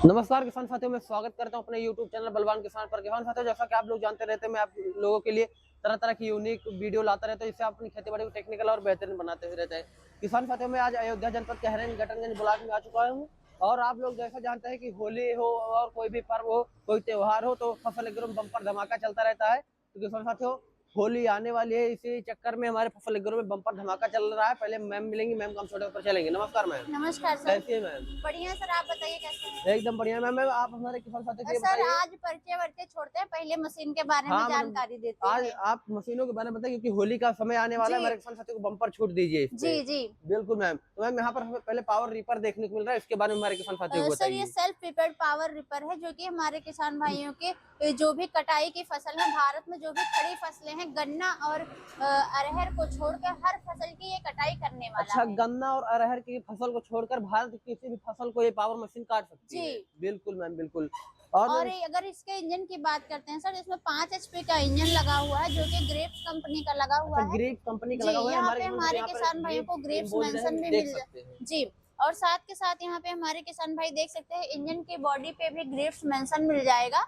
नमस्कार किसान साथियों, मैं स्वागत करता हूं अपने YouTube चैनल बलवान किसान पर। किसान साथियों, जैसा कि आप लोग जानते रहते हैं, मैं आप लोगों के लिए तरह तरह की यूनिक वीडियो लाता रहता हूं, इससे आप अपनी खेतीबाड़ी को टेक्निकल और बेहतरीन बनाते हुए रहते हैं। किसान साथियों, मैं आज अयोध्या जनपद के हरेन गटनगंज ब्लॉक में आ चुका हूं और आप लोग जैसा जानते हैं कि होली हो और कोई भी पर्व हो, कोई त्योहार हो, तो फसल एकदम बम्पर धमाका चलता रहता है। तो किसान साथियों, होली आने वाली है, इसी चक्कर में हमारे फसल एग्रो में बम्पर धमाका चल रहा है। पहले मैम मिलेंगी, मैम हम छोटे ऊपर चलेंगे। नमस्कार मैम। नमस्कार सर। कैसी है मैम? बढ़िया सर, आप बताइए कैसे हैं? एकदम बढ़िया मैम। मैम आप हमारे किसान साथी के सर बताइए। आज परिचय वर्चय छोड़ते हैं, पहले मशीन के बारे में हाँ मैडम, जानकारी देते आज हैं। आप मशीनों के बारे में बताइए, क्योंकि होली का समय आने वाला है। जी हमारे किसान साथियों को बम्पर छूट दीजिए इस पे। जी जी। बिल्कुल मैम। तो मैम यहाँ पर हमें पहले पावर रीपर देखने को मिल रहा है, इसके बारे में हमारे किसान साथियों को सर ये बताइए। सेल्फ प्रिपेयर्ड पावर रिपर है, जो कि हमारे किसान भाइयों के जो भी कटाई की फसल है, भारत में जो भी खड़ी फसलें हैं, गन्ना और अरहर को छोड़कर हर फसल की ये कटाई करने वाला अच्छा, है। गन्ना और अरहर की फसल को छोड़कर भारत की किसी भी फसल को ये पावर मशीन काट सकती है। जी। बिल्कुल मैम, बिल्कुल। और और अगर इसके इंजन की बात करते हैं सर, इसमें 5 HP का इंजन लगा हुआ है, जो कि ग्रेप्स कंपनी का लगा अच्छा, हुआ है। ग्रीप कंपनी का जी, लगा हुआ है। यहाँ हमारे पे किसान साथी हमारे यहाँ पर किसान भाइयों ग्रीप को ग्रेप्स इम्पोज्ड है, मेंशन भी देख मिल सकते हैं। जी। और साथ के साथ यहाँ पे हमारे किसान भाई देख सकते हैं, इंजन की बॉडी पे भी ग्रेप्स मेंशन मिल जाएगा।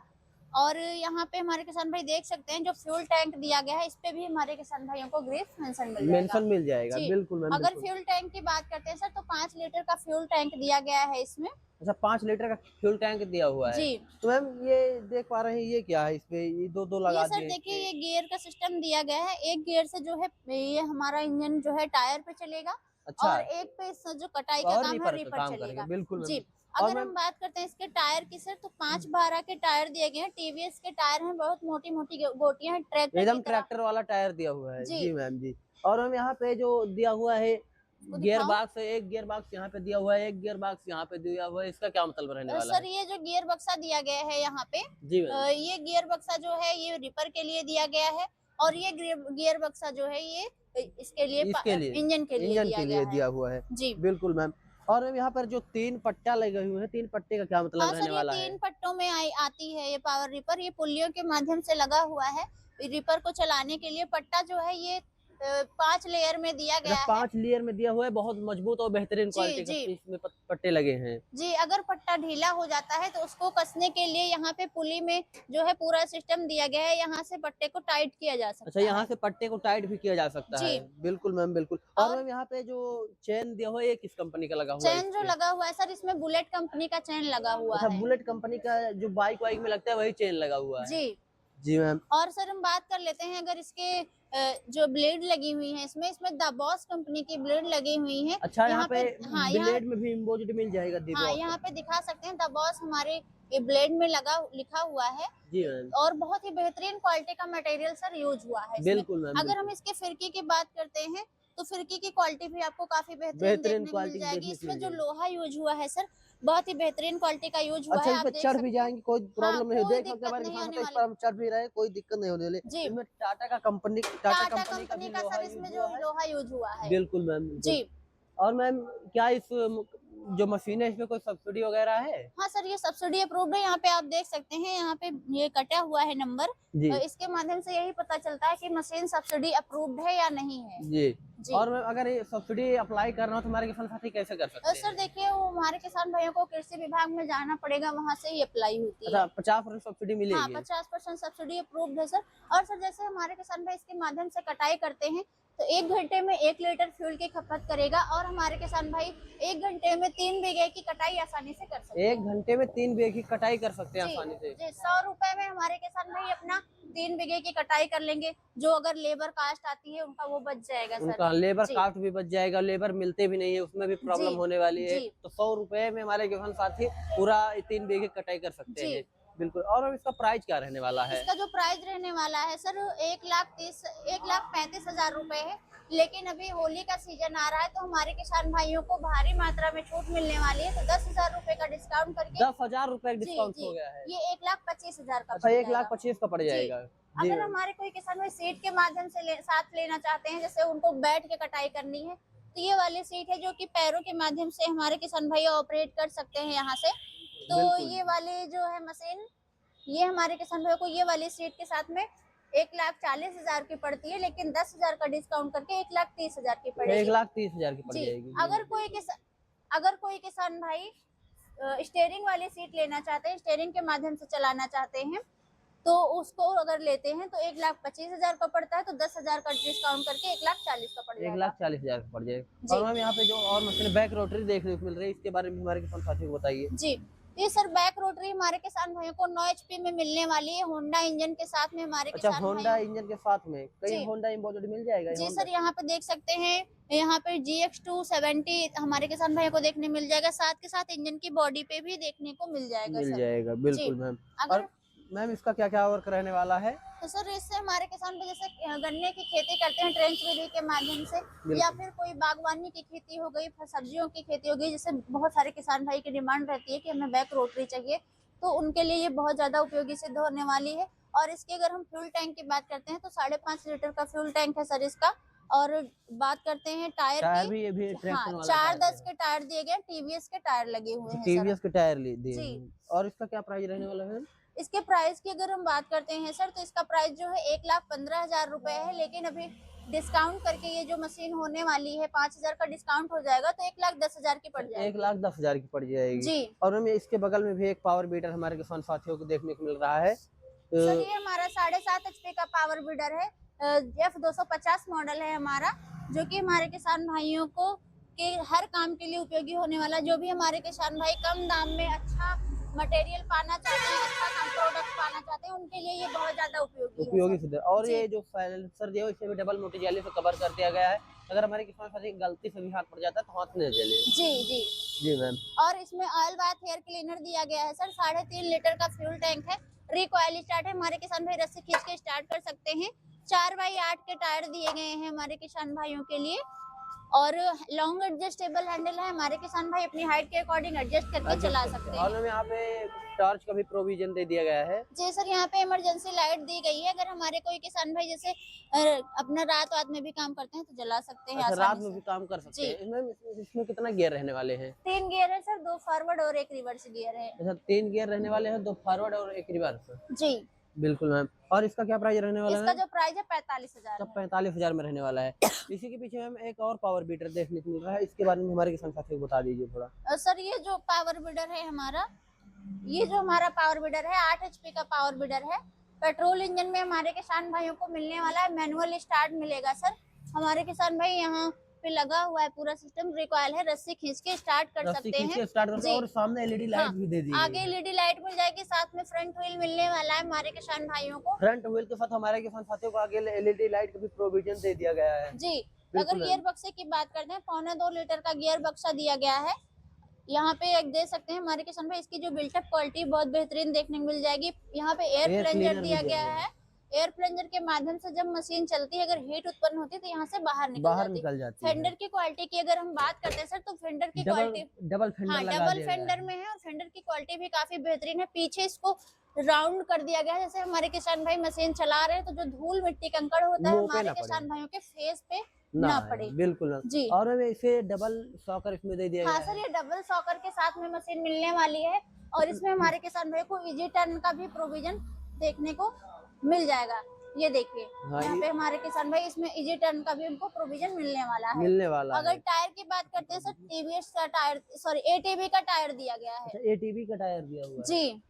और यहाँ पे हमारे किसान भाई देख सकते हैं, जो फ्यूल टैंक दिया गया है, इस पे भी हमारे किसान भाइयों को ग्रेप्स मेंशन मिल जाएगा। मेंशन मिल जाएगा। जी। बिल्कुल मैम, अगर बिल्कुल। फ्यूल टैंक की बात करते हैं सर, तो 5 लीटर का फ्यूल टैंक दिया गया है इसमें। अच्छा, 5 लीटर का फ्यूल टैंक दिया हुआ है। जी। तो मैम ये देख पा रहे हैं, ये क्या है? इस पे ये दो ये लगा सर दिए इस देखिए, पे। ये गियर का सिस्टम दिया गया है। एक गियर से जो है ये हमारा इंजन जो है टायर पे चलेगा, अच्छा, और एक पे इससे जो कटाई का और काम है रीपर का रीपर काम करेंगे। चलेगा। बिल्कुल मैम। जी। और अगर मैम हम बात करते हैं इसके टायर की सर, तो 5/12 के टायर दिए गए हैं। टीवीएस के टायर हैं, बहुत मोटी मोटी गोटियां हैं, ट्रैक्टर की एकदम तरह। ट्रैक्टर वाला टायर दिया हुआ है। जी। जी मैम, जी। और मैम यहाँ पे जो दिया हुआ है इसको गियर दिखाओ। बॉक्स, एक गियर बॉक्स यहाँ पे दिया हुआ है, एक गियर बॉक्स यहाँ पे दिया हुआ है, इसका क्या मतलब रहने वाला सर है? ये जो गियर बक्सा दिया गया है यहाँ पे, जी मैम। ये गियर बक्सा जो है ये रीपर के लिए दिया गया है। और ये गियर बक्सा जो है ये इसके लिए इसके लिए, इंजन के लिए इंजन दिया के गया लिए है। दिया हुआ है। जी। बिल्कुल मैम। और मैम यहाँ पर जो 3 पट्टा लगे हुए हैं, 3 पट्टे का क्या मतलब हाँ रहने सर, ये वाला है? 3 पट्टों में आती है ये पावर रिपर। ये पुलियों के माध्यम से लगा हुआ है। रिपर को चलाने के लिए पट्टा जो है ये 5 लेयर में दिया अच्छा, गया है। 5 लेयर में दिया हुआ है। बहुत मजबूत और बेहतरीन जी क्वालिटी का जी इसमें पट्टे लगे हैं। जी। अगर पट्टा ढीला हो जाता है तो उसको कसने के लिए यहाँ पे पुली में जो है पूरा सिस्टम दिया गया है, यहाँ से पट्टे को टाइट किया जा अच्छा, सकता यहाँ है। से पट्टे को टाइट भी किया जा सकता जी। है। बिल्कुल मैम, बिल्कुल। और और मैम यहाँ पे जो चेन दिया हुआ है, ये किस कंपनी का लगा हुआ है इस चैन जो पे? लगा हुआ है सर, इसमें बुलेट कंपनी का चैन लगा हुआ अच्छा, है। बुलेट कंपनी का जो बाइक वाइक में लगता है, वही चेन लगा हुआ है। जी। जी मैम। और सर हम बात कर लेते हैं, अगर इसके जो ब्लेड लगी हुई है, इसमें द बॉस कंपनी की ब्लेड लगी हुई है। अच्छा, यहाँ यहाँ पे पे हाँ यहाँ ब्लेड में भी एम्बोज्ड मिल जाएगा हाँ दिवस। यहाँ पे दिखा सकते हैं, द बॉस हमारे ये ब्लेड में लगा लिखा हुआ है। जी मैम। और बहुत ही बेहतरीन क्वालिटी का मटेरियल सर यूज हुआ है इसमें। बिल्कुल मैम, अगर हम बिल्कुल। इसके फिरकी की बात करते हैं, तो फिरकी की क्वालिटी भी आपको काफी बेहतरीन बेहतरीन देखने को मिल क्वालिटी जाएगी। देखने को इसमें मिल जो जाएगी। लोहा यूज हुआ है सर, बहुत ही बेहतरीन क्वालिटी का यूज हुआ अच्छा, है, इस आप पे देख चढ़ भी सकते हैं। जाएंगे, कोई हाँ, प्रॉब्लम नहीं हो, कोई देख सकते हैं दिक्कत हमारे नहीं किसान आने होता है, इस वाली। पर हम चढ़ भी रहे, कोई दिक्कत नहीं होने वाली। जी। इसमें टाटा टाटा कंपनी का कंपनी भी का लोहा सर यूज इसमें जो हुआ है। लोहा यूज हुआ है। बिल्कुल मैम, बिल्कुल। जी। और मैम क्या इस जो मशीन है, इसमें कोई सब्सिडी वगैरह है? हाँ सर, ये सब्सिडी अप्रूव्ड है। यहाँ पे आप देख सकते हैं, यहाँ पे ये कटा हुआ है नंबर। जी इसके माध्यम से यही पता चलता है कि मशीन सब्सिडी अप्रूव्ड है या नहीं है। जी। जी। और मैम अगर ये सब्सिडी अप्लाई करना हो तो हमारे किसान साथी कैसे कर सकते सर हैं? देखिए, वो हमारे किसान भाइयों को कृषि विभाग में जाना पड़ेगा, वहां से ही अप्लाई होती अच्छा, है। 50% सब्सिडी हाँ, मिलेगी? 50% सब्सिडी अप्रूव्ड है सर। और सर जैसे हमारे किसान भाई इसके माध्यम से कटाई करते हैं, तो 1 घंटे में 1 लीटर फ्यूल की खपत करेगा, और हमारे किसान भाई 1 घंटे में 3 बीघे की कटाई आसानी से कर सकते हैं। 1 घंटे में 3 बीघे की कटाई कर सकते हैं जी आसानी से। जी। 100 रुपए में हमारे किसान भाई अपना 3 बीघे की कटाई कर लेंगे। जो अगर लेबर कास्ट आती है उनका वो बच जाएगा सर। उनका लेबर जी कास्ट भी बच जाएगा, लेबर मिलते भी नहीं है, उसमें भी जी प्रॉब्लम होने वाली है। जी तो 100 रुपए में हमारे किसान साथी पूरा 3 बीघे कटाई कर सकते जी। हैं। बिल्कुल। और इसका प्राइस क्या रहने वाला है? इसका जो प्राइस रहने वाला है सर, 1,35,000 रुपए है। लेकिन अभी होली का सीजन आ रहा है, तो हमारे किसान भाइयों को भारी मात्रा में छूट मिलने वाली है, तो 10,000 रुपए का डिस्काउंट करके 10,000 रुपए जी डिस्काउंट हो जी, गया है। ये 1,25,000 का अच्छा, पड़ एक लाख जाएगा। पच्चीस का पड़ जी। जाएगा। जी अगर मैम। हमारे कोई किसान भाई सीट के माध्यम से साथ लेना चाहते हैं, जैसे उनको बैठ के कटाई करनी है, तो ये वाली सीट है जो कि पैरों के माध्यम से हमारे किसान भाई ऑपरेट कर सकते हैं यहाँ से। तो बिल्कुल। ये वाली जो है मशीन, ये हमारे किसान भाई को ये वाली सीट के साथ में 1,40,000 की पड़ती है, लेकिन 10,000 का डिस्काउंट करके 1,30,000 की पड़ेगी। 1,30,000 की पड़ जी। जाएगी। जी अगर कोई किसान भाई स्टेयरिंग वाली सीट लेना चाहते हैं, स्टेयरिंग के माध्यम से चलाना चाहते हैं, तो उसको अगर लेते हैं तो 1,25,000 का पड़ता है, तो 10,000 का डिस्काउंट करके 1,40,000 का पड़ जाएगा। 1,40,000 का पड़ जाएगा। जी। और मैम यहाँ पे जो और मशीन बैक रोटरी देखने को मिल रही है, इसके बारे में हमारे किसान साथियों को बताइए। जी, ये सर बैक रोटरी हमारे किसान भाइयों को 9 HP में मिलने वाली है, होंडा इंजन के साथ में हमारे अच्छा, किसान होंडा भाइयों। इंजन के साथ में कई जी। होंडा इम्पोर्टेड मिल जाएगा ये जी होंडा? सर, यहाँ पे देख सकते हैं, यहाँ पे GX270 हमारे किसान भाइयों को देखने मिल जाएगा, साथ के साथ इंजन की बॉडी पे भी देखने को मिल जाएगा मिल सर। जाएगा, जी, बिल्कुल मैम। अगर और मैम इसका क्या क्या वर्क रहने वाला है? तो सर इससे हमारे किसान भाई जैसे गन्ने की खेती करते हैं ट्रेंच विधि के माध्यम से, या फिर कोई बागवानी की खेती हो गई, सब्जियों की खेती हो गई, जैसे बहुत सारे किसान भाई की डिमांड रहती है कि हमें बैक रोटरी चाहिए, तो उनके लिए ये बहुत ज्यादा उपयोगी सिद्ध होने वाली है। और इसके अगर हम फ्यूल टैंक की बात करते हैं तो 5.5 लीटर का फ्यूल टैंक है सर इसका। और बात करते हैं टायर टायर की, भी ये भी हाँ ट्रैक्शन वाला 4-10 के टायर दिए गए, TVS के टायर लगे हुए हैं सर। टीवीएस के टायर दिए जी। हैं। और इसका क्या प्राइस रहने वाला है? इसके प्राइस की अगर हम बात करते हैं सर, तो इसका प्राइस जो है 1,15,000 रुपए है, लेकिन अभी डिस्काउंट करके ये जो मशीन होने वाली है 5,000 का डिस्काउंट हो जाएगा, तो 1,10,000 की पड़ जाएगी। 1,10,000 की पड़ जाएगी। जी। और हमें इसके बगल में भी एक पावर बीटर हमारे किसान साथियों को देखने को मिल रहा है। सर ये हमारा 7.5 HP का पावर बीडर है, F250 मॉडल है हमारा, जो कि हमारे किसान भाइयों को के हर काम के लिए उपयोगी होने वाला, जो भी हमारे किसान भाई कम दाम में अच्छा मटेरियल पाना चाहते हैं, अच्छा काम प्रोडक्ट पाना चाहते हैं, उनके लिए ये बहुत ज्यादा उपयोगी है सिद्ध है। और जी। ये जो साइलेंसर दिया है इसे भी डबल मोटी जाली से कवर कर दिया गया है, अगर हमारे किसान साथी गलती से भी हाथ पड़ जाता है तो हाथ न जले। जी जी जी मैम। और इसमें ऑयल बाथ हेयर क्लीनर दिया गया है सर, 3.5 लीटर का फ्यूल टैंक है, रिकॉइल स्टार्ट है, हमारे किसान भाई रस्सी खींच के स्टार्ट कर सकते हैं। 4x8 के टायर दिए गए हैं हमारे किसान भाइयों के लिए, और लॉन्ग एडजस्टेबल हैंडल है, हमारे किसान भाई अपनी हाइट के अकॉर्डिंग एडजस्ट करके चला सकते हैं। और हमें यहाँ पे टॉर्च का भी प्रोविजन दे दिया गया है। जी सर, यहाँ पे इमरजेंसी लाइट दी गई है, अगर हमारे कोई किसान भाई जैसे अपना रात में भी काम करते हैं तो जला सकते हैं। अच्छा, रात आसानी में से भी काम कर सकते जी। हैं। इसमें कितना गियर रहने वाले हैं? 3 गियर है सर, 2 फॉरवर्ड और 1 रिवर्स गियर है। अच्छा, 3 गियर रहने वाले हैं, 2 फॉरवर्ड और 1 रिवर्स। जी। बिल्कुल मैम। और इसका क्या प्राइस रहने वाला इसका है? जो प्राइस है 45,000 सब है। 45,000 में रहने वाला है। इसी के पीछे मैम एक और पावर बीटर देखने को मिल रहा है, इसके बारे में हमारे किसान साथियों को बता दीजिए थोड़ा। सर ये जो पावर बीडर है हमारा, ये जो हमारा पावर बीडर है 8 HP का पावर बीडर है, पेट्रोल इंजन में हमारे किसान भाइयों को मिलने वाला है, मैनुअल स्टार्ट मिलेगा सर। हमारे किसान भाई यहाँ पे लगा हुआ है पूरा सिस्टम, रिकॉइल है, रस्सी खींच के स्टार्ट कर सकते हैं जी। और सामने एलईडी लाइट भी दे दी है। आगे LED लाइट मिल जाएगी, साथ में फ्रंट व्हील मिलने वाला है हमारे किसान भाइयों को। फ्रंट व्हील के साथ हमारे किसान साथियों को आगे एलईडी लाइट का भी प्रोविजन दे दिया गया है जी। अगर गियर बक्से की बात करते हैं, 1.25 लीटर का गियर बक्सा दिया गया है, यहाँ पे एक दे सकते हैं हमारे किसान भाई, इसकी जो बिल्टअप क्वालिटी बहुत बेहतरीन देखने को मिल जाएगी। यहाँ पे एयर प्लंजर दिया गया है, एयर प्लंजर के माध्यम से जब मशीन चलती है, अगर हीट उत्पन्न होती है तो यहाँ से बाहर निकल जाती है। फेंडर की क्वालिटी की अगर हम बात करते हैं सर, तो फेंडर की क्वालिटी डबल फेंडर हाँ डबल फेंडर में है, और फेंडर की क्वालिटी भी काफी बेहतरीन है। पीछे इसको राउंड कर दिया गया है, जैसे हमारे किसान भाई मशीन चला रहे हैं तो जो धूल मिट्टी कंकड़ होता है हमारे किसान भाइयों के फेस पे ना पड़े। बिल्कुल जी। और हमें इसे डबल सॉकर इसमें दे दिया हाँ सर, ये डबल सॉकर के साथ में मशीन मिलने वाली है, और इसमें हमारे किसान भाई को इजी टर्न का भी प्रोविजन देखने को मिल जाएगा। ये देखिए यहाँ पे हमारे किसान भाई इसमें इजी टर्न का भी उनको प्रोविजन मिलने वाला है। अगर टायर की बात करते हैं सर, TVS का टायर, सॉरी ATV का टायर दिया गया है। ATV का टायर दिया हुआ है जी।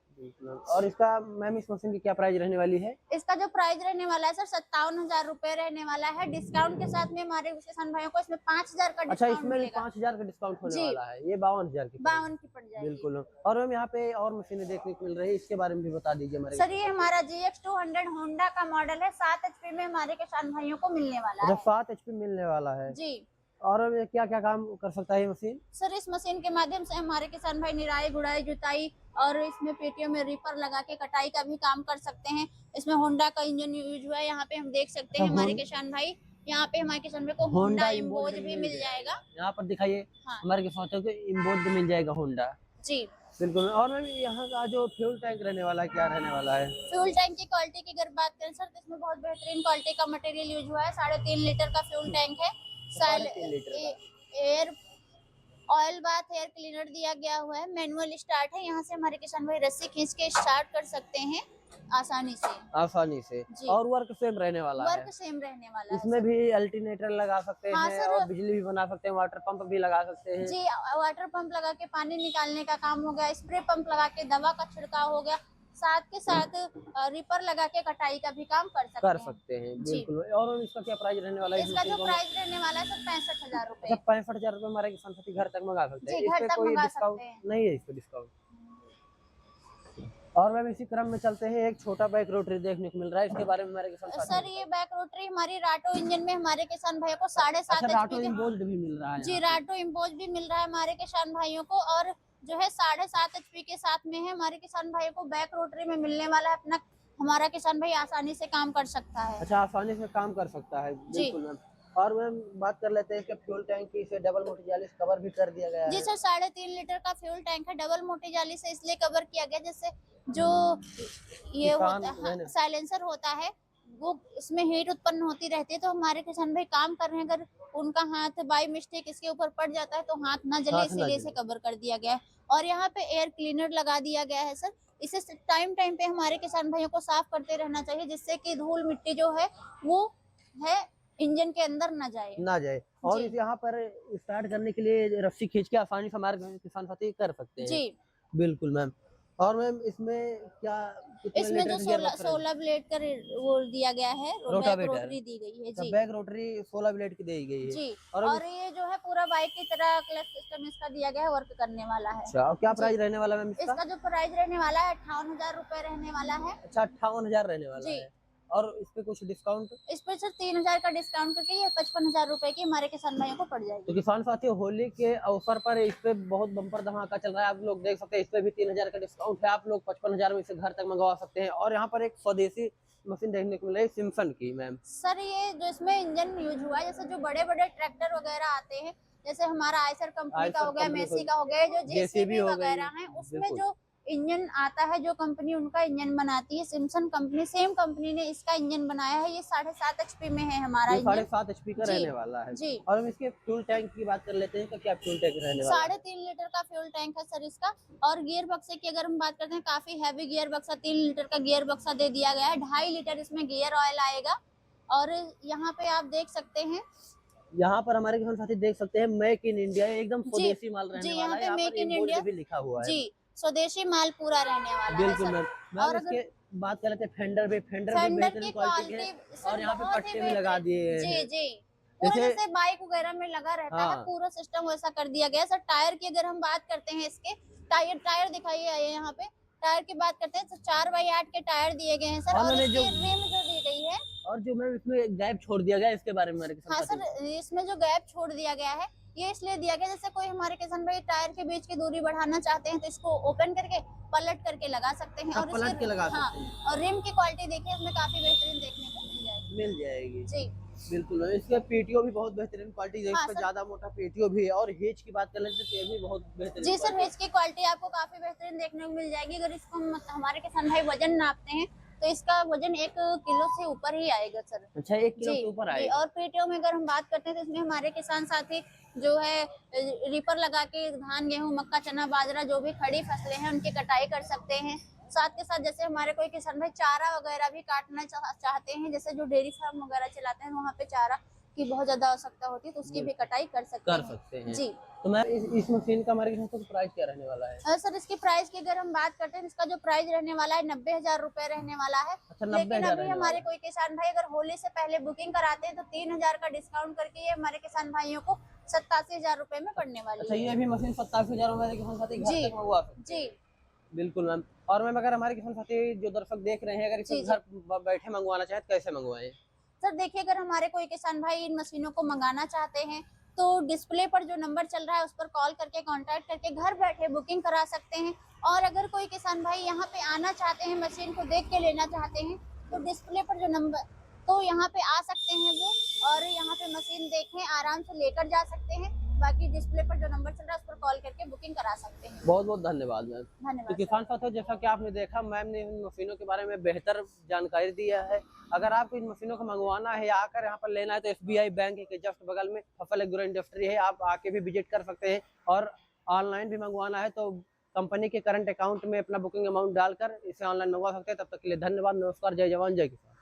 और इसका मैम इस मशीन की क्या प्राइस रहने वाली है? इसका जो प्राइस रहने वाला है सर 57,000 रुपए रहने वाला है। डिस्काउंट के साथ में हमारे किसान भाइयों को इसमें 5,000 का अच्छा, इसमें भी 5,000 का डिस्काउंट होने वाला है। ये 52,000 की 52 की पड़ जाएगी। बिल्कुल। और हम यहाँ पे और मशीनें देखने को मिल रही है, इसके बारे में भी बता दीजिए हमारे सर। ये हमारा GX200 होंडा का मॉडल है, 7 HP में हमारे किसान भाइयों को मिलने वाला है। 7 HP मिलने वाला है जी। और क्या क्या काम कर सकता है ये मशीन? सर इस मशीन के माध्यम से हमारे किसान भाई निराई गुड़ाई जुताई और इसमें पेटियों में रीपर लगा के कटाई का भी काम कर सकते हैं। इसमें होंडा का इंजन यूज हुआ है, यहाँ पे हम देख सकते हैं हमारे किसान भाई, यहाँ पे हमारे किसान भाई को होंडा इम्बोज भी मिल जाएगा। यहाँ पर दिखाइए हमारे किसानों को इम्बोज मिल जाएगा होंडा। जी बिल्कुल। और मैम यहाँ का जो फ्यूल टैंक रहने वाला है, क्या रहने वाला है? फ्यूल टैंक की क्वालिटी की अगर बात करें सर, तो इसमें बहुत बेहतरीन क्वालिटी का मटेरियल यूज हुआ है। 3.5 लीटर का फ्यूल टैंक है। ऑयल बाथ एयर क्लीनर दिया गया हुआ है, मैनुअल स्टार्ट है। यहाँ से हमारे किसान भाई रस्सी खींच के स्टार्ट कर सकते हैं आसानी से। आसानी से। जी। और वर्क सेम रहने वाला है, वर्क सेम रहने वाला है इसमें सर। भी अल्टरनेटर लगा सकते हाँ हैं सर। और बिजली भी बना सकते हैं, वाटर पंप भी लगा सकते हैं। जी, वाटर पंप लगा के पानी निकालने का काम हो गया, स्प्रे पंप लगा के दवा का छिड़काव हो गया, साथ के साथ रिपर लगा के कटाई का भी काम कर सकते हैं। जी। बिल्कुल। और इसका क्या प्राइस रहने वाला है इस इसका मशीन जो को? प्राइस रहने वाला है सर 65,000 रुपए। अच्छा, 65,000 रुपए हमारे किसान साथी घर तक मंगा सकते हैं। जी, इस घर पे तक कोई मंगा डिस्काउंट सकते हैं। नहीं है, इस पे डिस्काउंट? और मैम इसी क्रम में चलते हैं, एक छोटा बैक रोटरी देखने को मिल रहा है, इसके बारे में हमारे किसान साथी सर ये बैक रोटरी हमारी राटो इंजन में हमारे किसान भाइयों को 7.5 अच्छा, राटो HP इम्पोज्ड भी मिल रहा है जी यहाँ पे। राटो इम्पोज भी मिल रहा है हमारे किसान भाइयों को। और जो है 7.5 HP के साथ में है हमारे किसान भाइयों को बैक रोटरी में मिलने वाला है। अपना हमारा किसान भाई आसानी से काम कर सकता है। अच्छा, आसानी से काम कर सकता है। जी। बिल्कुल मैम। और मैम बात कर लेते हैं इसके फ्यूल टैंक की, इसे डबल मोटी जाली से कवर भी कर दिया गया जी है। सर 3.5 लीटर का फ्यूल टैंक है, डबल मोटी जाली से इसलिए कवर किया गया जैसे जो ये किसान होता रहने- है साइलेंसर होता है वो इसमें हीट उत्पन्न होती रहती है, तो हमारे किसान भाई काम कर रहे हैं, अगर उनका हाथ बाई मिस्टेक इसके ऊपर पड़ जाता है तो हाथ ना जले, हाथ ना इसीलिए इसे जले। कवर कर दिया गया है। और यहाँ पे एयर क्लीनर लगा दिया गया है सर, इसे टाइम टाइम पे हमारे किसान भाइयों को साफ करते रहना चाहिए जिससे कि धूल मिट्टी जो है वो है इंजन के अंदर ना जाए। ना जाए। और जी। इस यहाँ पर स्टार्ट करने के लिए रस्सी खींच के आसानी से हमारे किसान साथी कर सकते हैं। जी। बिल्कुल मैम। और मैम इसमें क्या कितने इसमें लीटर जो का गियर बॉक्स रहेगा? 16 ब्लेड का वो दिया गया है, बैक रोटावेटर। रोटरी दी गई है। जी। बैक रोटरी 16 ब्लेड की दी गई है। जी। और और ये जो है पूरा बाइक की तरह क्लच सिस्टम इसका दिया गया है, वर्क करने वाला है। अच्छा, और क्या जी। प्राइस रहने वाला मैम इसका? इसका जो प्राइस रहने वाला है 58,000 रुपए रहने वाला है। अच्छा, 58,000 रहने वाला जी। है। और इस पे कुछ डिस्काउंट? इस पे सर 3,000 का डिस्काउंट करके ये 55,000 रुपए की हमारे किसान भाइयों को पड़ तो जाएगी। किसान साथियों, होली के अवसर पर इस पे बहुत बम्पर धमाका चल रहा है, आप लोग देख सकते हैं। इस पे भी 3,000 का डिस्काउंट है, आप लोग 55,000 में इसे घर तक मंगवा सकते हैं। और यहाँ पर एक स्वदेशी मशीन देखने को मिल रही है सिम्सन की मैम। सर ये जो इसमें इंजन यूज हुआ है, जैसे जो बड़े बड़े ट्रैक्टर वगैरह आते हैं, जैसे हमारा आयसर कंपनी का हो गया, मेसी का हो गया, जो जेसीबी हो गई। वगैरह है उसमें बिल्कुल। जो इंजन आता है, जो कंपनी उनका इंजन बनाती है सिम्सन कंपनी, सेम कंपनी ने इसका इंजन बनाया है। ये 7.5 HP में है हमारा ये इंजन। 7.5 HP का जी। रहने वाला है। जी। और हम इसके फ्यूल टैंक की बात कर लेते हैं, तो क्या फ्यूल टैंक रहने वाला है? 3.5 लीटर का फ्यूल टैंक है सर इसका। और गियर बक्से की अगर हम बात करते हैं, काफी हैवी गियर बक्सा, 3 लीटर का गियर बक्सा दे दिया गया है। 2.5 लीटर इसमें गियर ऑयल आएगा। और यहाँ पे आप देख सकते हैं, यहाँ पर हमारे किसान साथी देख सकते हैं, मेक इन इंडिया, एकदम जी। स्वदेशी माल रहने जी, वाला यहाँ है। पे यहाँ मेक पर इन इम्पोर्ट इंडिया भी लिखा हुआ है। जी स्वदेशी माल पूरा रहने वाला है बिल्कुल सर। मैम। और मैम अगर इसके बात कर लेते हैं फेंडर भी फेंडर बेहतरीन की क्वालिटी के क्वालिटी हैं। और यहाँ पे पट्टे भी लगा बेहतरीन। दिए जी हैं। जी पूरा जैसे जैसे बाइक वगैरह में लगा रहता है, हाँ। पूरा सिस्टम वैसा कर दिया गया है सर। टायर की अगर हम बात करते हैं, इसके टायर टायर दिखाइए आइए यहाँ पे। टायर की बात करते हैं तो 4x8 के टायर दिए गए हैं सर। और मैंने इसकी जो रिम जो दी गई है, और जो मैम इसमें गैप छोड़ दिया गया है, इसके बारे में हमारे किसान हाँ साथी सर इसमें जो गैप छोड़ दिया गया है ये इसलिए दिया गया जैसे कोई हमारे किसान भाई टायर के बीच की दूरी बढ़ाना चाहते हैं तो इसको ओपन करके पलट करके लगा सकते हैं। और पलट के लगा हाँ, सकते हैं। और रिम की क्वालिटी देखिए इसमें काफी बेहतरीन देखने को मिल जाएगी। मिल जाएगी। जी। बिल्कुल मैम। इसके पीटीओ भी बहुत बेहतरीन क्वालिटी है, हाँ इस पे सर। ज्यादा मोटा पीटीओ भी है। और हेज की बात कर लेते हैं तो ये भी बहुत बेहतरीन जी सर क्वालिटी हेज की क्वालिटी आपको काफी बेहतरीन देखने को मिल जाएगी। अगर इसको हमारे किसान भाई वजन नापते हैं तो इसका वजन 1 किलो से ऊपर ही आएगा सर। अच्छा, 1 किलो जी के ऊपर जी। आएगा। और पीटीओ में अगर हम बात करते हैं तो इसमें हमारे किसान साथी जो है रीपर लगा के धान गेहूं मक्का चना बाजरा जो भी खड़ी फसलें हैं उनकी कटाई कर सकते हैं। साथ के साथ जैसे हमारे कोई किसान भाई चारा वगैरह भी काटना चाहते हैं, जैसे जो डेयरी फार्म वगैरह चलाते हैं वहाँ पे चारा की बहुत ज्यादा आवश्यकता होती है तो उसकी भी कटाई कर सकते हैं। जी। तो मैम इस मशीन का हमारे किसान को प्राइस क्या रहने वाला है? सर इसकी प्राइस की अगर हम बात करते हैं, इसका जो प्राइस रहने वाला है 90,000 रुपए रहने वाला है। अच्छा, लेकिन 90,000 अभी रहने हमारे वाला है। कोई किसान भाई अगर होली से पहले बुकिंग कराते हैं तो 3,000 का डिस्काउंट करके ये हमारे किसान भाइयों को 87,000 रुपए में पड़ने वाली अच्छा, है। ये भी मशीन 87,000 में हमारे किसान साथी घर जी। तक मंगवा सकते हैं। जी बिल्कुल मैम। और मैम अगर हमारे किसान साथी जो दर्शक देख रहे हैं, अगर इसे जी, जी। घर बैठे मंगवाना चाहे तो कैसे मंगवाएं? सर देखिए, अगर हमारे कोई किसान भाई इन मशीनों को मंगाना चाहते हैं तो डिस्प्ले पर जो नंबर चल रहा है उस पर कॉल करके कांटेक्ट करके घर बैठे बुकिंग करा सकते हैं। और अगर कोई किसान भाई यहाँ पे आना चाहते हैं, मशीन को देख के लेना चाहते हैं तो डिस्प्ले पर जो नंबर, तो यहाँ पे आ सकते हैं वो, और यहाँ पे मशीन देखें, आराम से लेकर जा सकते हैं। बाकी डिस्प्ले पर जो नंबर चल रहा है उस पर कॉल करके बुकिंग करा सकते हैं। बहुत बहुत धन्यवाद मैम। तो धन्यवाद किसान साथियों, जैसा कि आपने देखा, मैम ने इन मशीनों के बारे में बेहतर जानकारी दिया है। अगर आपको इन मशीनों को मंगवाना है या आकर यहाँ पर लेना है तो SBI बैंक के जस्ट बगल में फफल एग्रो इंडस्ट्री है, आप आके भी विजिट कर सकते हैं। और ऑनलाइन भी मंगवाना है तो कंपनी के करंट अकाउंट में अपना बुकिंग अमाउंट डालकर इसे ऑनलाइन मंगवा सकते हैं। तब तक के लिए धन्यवाद, नमस्कार, जय जवान जय किसान।